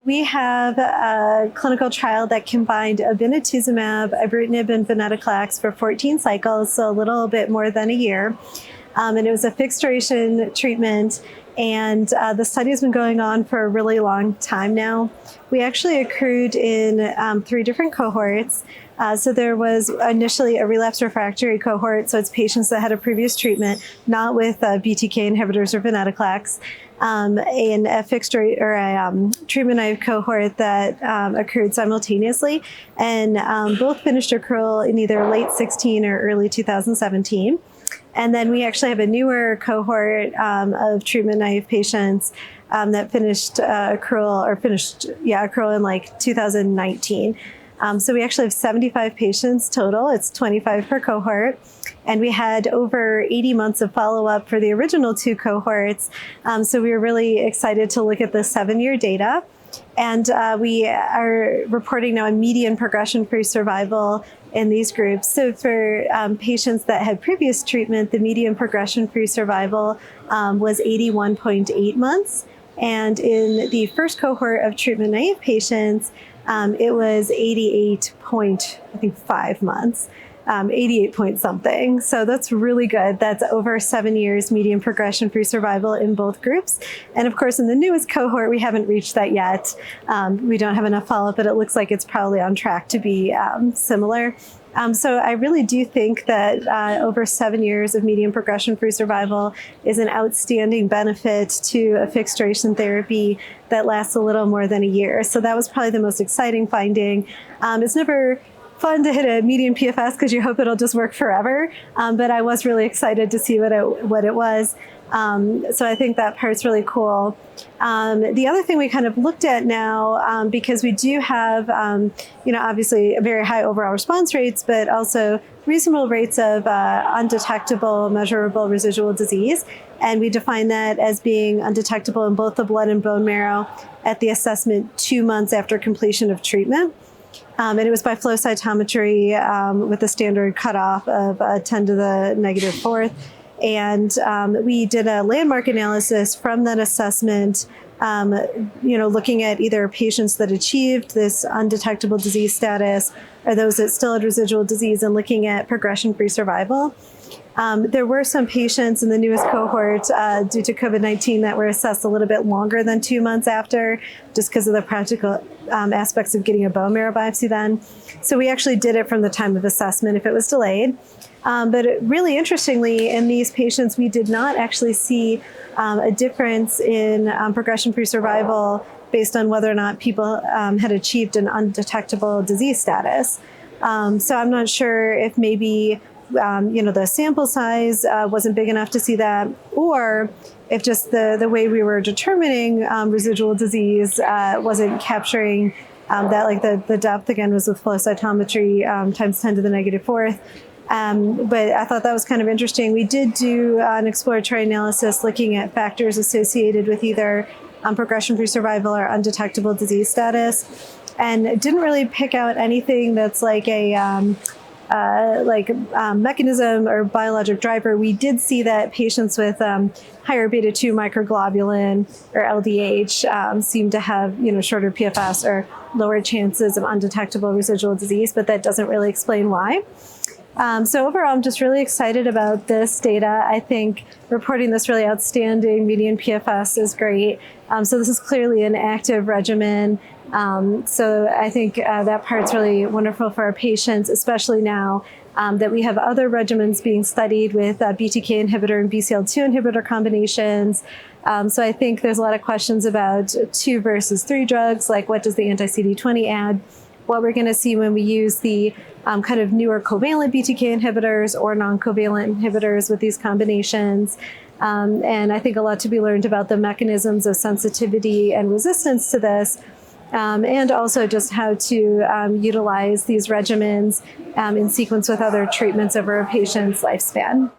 We have a clinical trial that combined Obinutuzumab, Ibrutinib, and Venetoclax for 14 cycles, so a little bit more than a year. And it was a fixed duration treatment, and the study has been going on for a really long time now. We actually accrued in 3 different cohorts. So there was initially a relapsed refractory cohort, so it's patients that had a previous treatment, not with BTK inhibitors or Venetoclax, and a fixed or a treatment naive cohort that accrued simultaneously, and both finished accrual in either late 16 or early 2017. And then we actually have a newer cohort of treatment naive patients that finished accrual in like 2019. So we actually have 75 patients total. It's 25 per cohort. And we had over 80 months of follow-up for the original 2 cohorts. So we were really excited to look at the 7-year data. And we are reporting now a median progression-free survival in these groups. So for patients that had previous treatment, the median progression-free survival was 81.8 months. And in the first cohort of treatment-naive patients, it was 88.5 months, 88 point something. So that's really good. That's over 7 years median progression-free survival in both groups. And of course, in the newest cohort, we haven't reached that yet. We don't have enough follow-up, but it looks like it's probably on track to be similar. So I really do think that over 7 years of median progression-free survival is an outstanding benefit to a fixed duration therapy that lasts a little more than a year. So that was probably the most exciting finding. It's never fun to hit a median PFS because you hope it'll just work forever. But I was really excited to see what it was. So I think that part's really cool. The other thing we kind of looked at now, because we do have, obviously very high overall response rates, but also reasonable rates of undetectable, measurable residual disease. And we define that as being undetectable in both the blood and bone marrow at the assessment 2 months after completion of treatment. And it was by flow cytometry with a standard cutoff of 10 to the -4th. And we did a landmark analysis from that assessment, looking at either patients that achieved this undetectable disease status or those that still had residual disease, and looking at progression-free survival. There were some patients in the newest cohort due to COVID-19 that were assessed a little bit longer than 2 months after, just because of the practical aspects of getting a bone marrow biopsy then. So we actually did it from the time of assessment if it was delayed. But really interestingly, in these patients, we did not actually see a difference in progression-free survival based on whether or not people had achieved an undetectable disease status. So I'm not sure if maybe the sample size wasn't big enough to see that, or if just the way we were determining residual disease wasn't capturing that, like the depth again was with flow cytometry times 10 to the -4th. But I thought that was kind of interesting. We did do an exploratory analysis looking at factors associated with either progression-free survival or undetectable disease status, and it didn't really pick out anything that's like a mechanism or biologic driver. We did see that patients with higher beta-2 microglobulin or LDH seem to have shorter PFS or lower chances of undetectable residual disease, but that doesn't really explain why. So overall, I'm just really excited about this data. I think reporting this really outstanding median PFS is great. So this is clearly an active regimen. So I think that part's really wonderful for our patients, especially now that we have other regimens being studied with BTK inhibitor and BCL2 inhibitor combinations. So I think there's a lot of questions about 2 versus 3 drugs, like what does the anti-CD20 add? What we're going to see when we use the kind of newer covalent BTK inhibitors or non-covalent inhibitors with these combinations. And I think a lot to be learned about the mechanisms of sensitivity and resistance to this, and also just how to utilize these regimens in sequence with other treatments over a patient's lifespan.